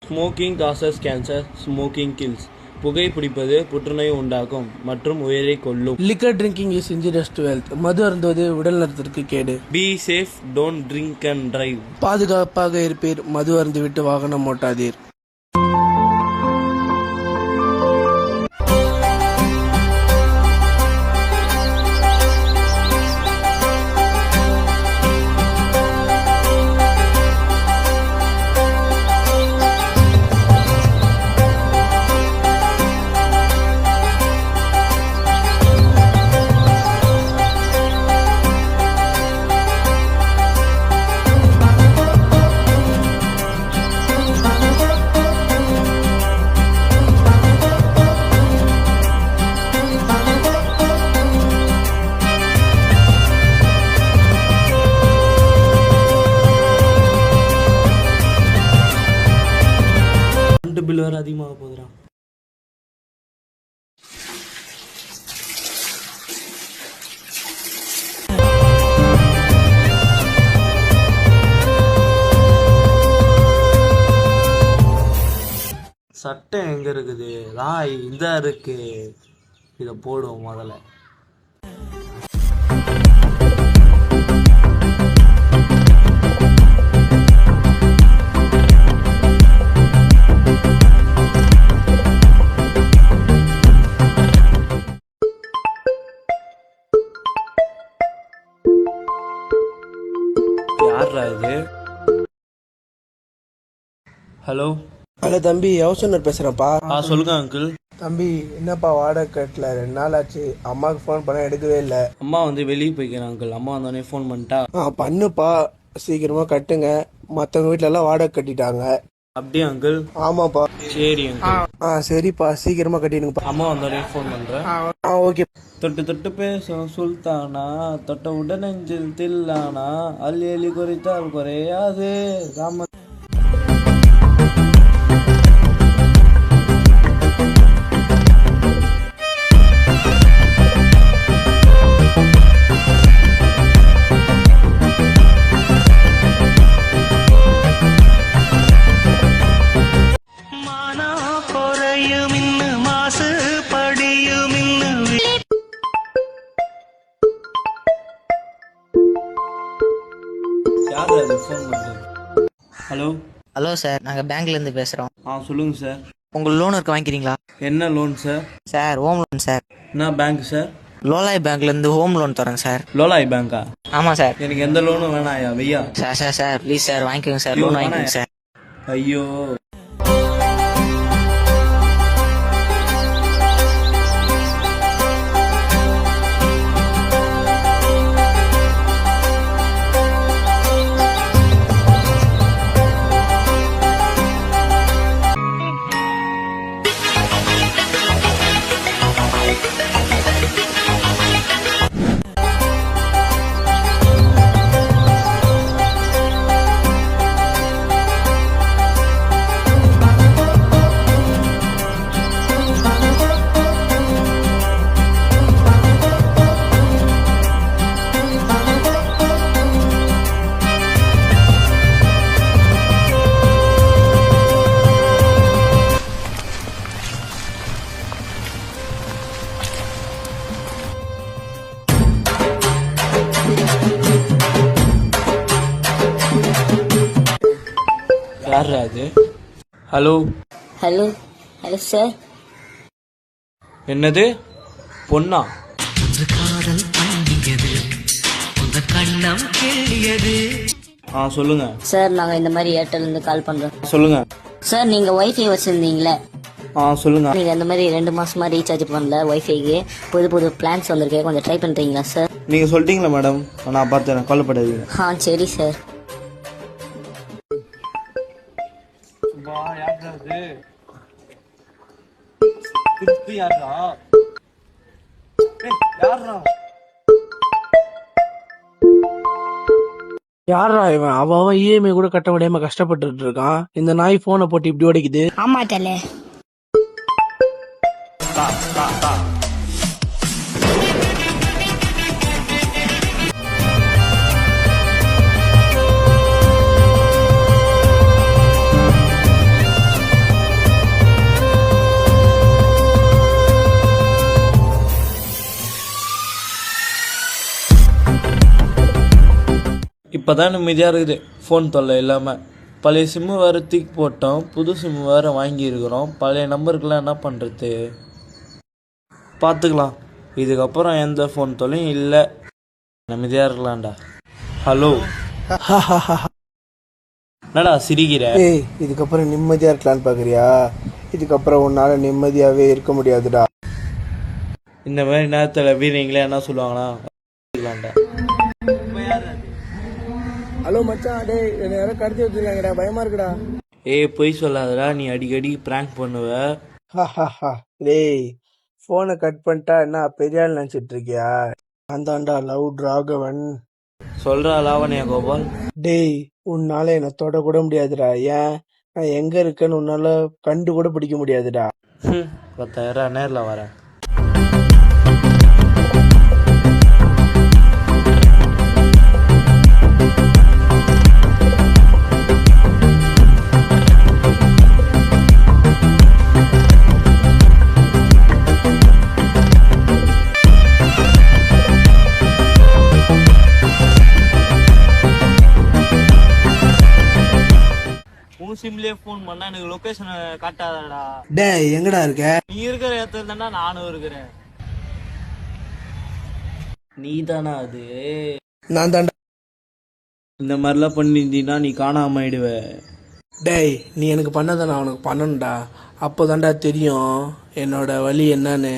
Smoking causes cancer, smoking kills. புகைப்பிடிப்பது புற்றுநோய் உண்டாக்கும் மற்றும் உயிரை கொல்லும். Liquor drinking is injurious to health. மது அருந்துவது உடல் நலத்திற்கு கேடு. Be safe, don't drink and drive. பாதுகாப்பாக இருப்பீர், மது அருந்துவிட்டு வாகனம் ஓட்டாதீர். பில் வேறு அதிகமாக போகுதுடா. சட்டை எங்க இருக்குது? இதா இருக்கு. இதை போடுவோம் முதல்ல. யாரா இது? ஹலோ ஹலோ தம்பி, யோசனர் பேசுறேன்ப்பா. சொல்லுங்க அங்கிள். தம்பி, என்னப்பா வாடகை கட்டல 2 நாள் ஆச்சு. அம்மாவுக்கு ஃபோன் பண்ண எடுக்கவே இல்லை. அம்மா வந்து வெளியே போய்க்கிறேன் அங்கிள். அம்மா வந்தோடனே ஃபோன் பண்ணிட்டா? பண்ணுப்பா, சீக்கிரமா கட்டுங்க. மற்றவங்க வீட்டுல எல்லாம் வாடகை கட்டிட்டாங்க. அப்படியே அங்கிள்? ஆமாப்பா. சரி அங்கிள். சரிப்பா, சீக்கிரமா கட்டிடுங்கப்பா. அம்மா வந்தோடனே ஃபோன் பண்றேன். ஓகே. தொட்டு தொட்டு பேசும் சுல்தானா, தொட்ட உடன் நெஞ்சில் தில்லானா, அள்ளி அள்ளி குறைத்தால் குறையாது ராம. ஹலோ ஹலோ சார், நாங்கள் பேங்க்லேருந்து பேசுகிறோம். சொல்லுங்க சார். உங்கள் லோன் இருக்க வாங்கிக்கிறீங்களா? என்ன loan sir? Sir, home loan sir. என்ன பேங்க் சார்? லோலாய் பேங்க்லேருந்து ஹோம் லோன் தரேன் சார். லோலாய் பேங்கா? ஆமாம் சார். எனக்கு எந்த லோனும் வேணாயா வெய்யா. சார் ப்ளீஸ் சார், வாங்கிக்கோங்க சார், லோன் வாங்கிக்கோங்க சார். ஐயோ, யாரா அது? Hello hello hello sir. என்னது பொண்ணா? சொல்லுங்க சார், நாங்க இந்த மாதிரி ஏர்டெல் இருந்து கால் பண்றோம். சொல்லுங்க சார், நீங்க வைஃபை வச்சிருந்தீங்களே, சொல்லுங்க. நீங்க இந்த மாதிரி 2 மாசமா ரீசார்ஜ் பண்ணல வைஃபைக்கு. புது பிளான்ஸ் வந்திருக்கு, கொஞ்சம் ட்ரை பண்றீங்களா சார்? நீங்க சொல்லிட்டீங்களா மேடம், நான் பார்த்தேன், கவலைப்படாதீங்க. சரி சார். யாரா இவன்? அவன் இஎம்ஐ கூட கட்ட முடியாம கஷ்டப்பட்டு இருக்கான். இந்த நாய் போனை போட்டு இப்படி உடைக்குது. ஆமா தல. இப்போ தான் நிம்மதியாக இருக்குது ஃபோன் தொல்லை இல்லாமல். பழைய சிம்மு வேறு தூக்கி போட்டோம், புது சிம்மு வேறு வாங்கியிருக்கிறோம். பழைய நம்பருக்கெல்லாம் என்ன பண்ணுறது? பார்த்துக்கலாம், இதுக்கப்புறம் எந்த ஃபோன் தொல்லையும் இல்லை, நிம்மதியாக இருக்கலாம்டா. ஹலோ, என்னடா சிரிக்கிற? ஏய், இதுக்கப்புறம் நிம்மதியா இருக்கலான்னு பாக்குறியா? இதுக்கப்புறம் உன்னால நிம்மதியாவே இருக்க முடியாதுடா. இந்த மாதிரி நேரத்தில் வீரங்களே என்ன சொல்லுவாங்கன்னா இருக்கலாம்டா. ஹலோ மச்சான், டேய் என்ன யாரும் கடத்தி வச்சிருக்காங்கடா, பயமா இருக்குடா. ஏய் பொய் சொல்லாதடா, நீ அடிக்கடி ப்ராங்க் பண்ணுவ. டேய், போனை கட் பண்ணிட்டா என்ன பெரிய ஆள் நினைச்சிட்டு இருக்கியா? அந்தாண்டா லவ் ராகவன். சொல்றா லாவண்யா கோபால். டேய், உன்னால என்ன தொட கூட முடியாதுடா. ஏன், நான் எங்க இருக்கேன்னு உன்னால கண்டு கூட பிடிக்க முடியாதுடா. 10,000 நேரில் வரேன். உன் சிம்லேயே ஃபோன் பண்ணா எனக்கு லொக்கேஷனை காட்டாதடா. டேய், எங்கடா இருக்க? நீ இருக்கிற இடத்துல தானே நானும் இருக்கிறேன். நீ தானா அது? நான் தாண்டா. இந்த மாதிரிலாம் பண்ணியிருந்தீங்கன்னா நீ காணாம ஆயிடுவ. டேய், நீ எனக்கு பண்ணதை நான் உனக்கு பண்ணணும்டா. அப்போதான்டா தெரியும் என்னோட வலி என்னன்னு.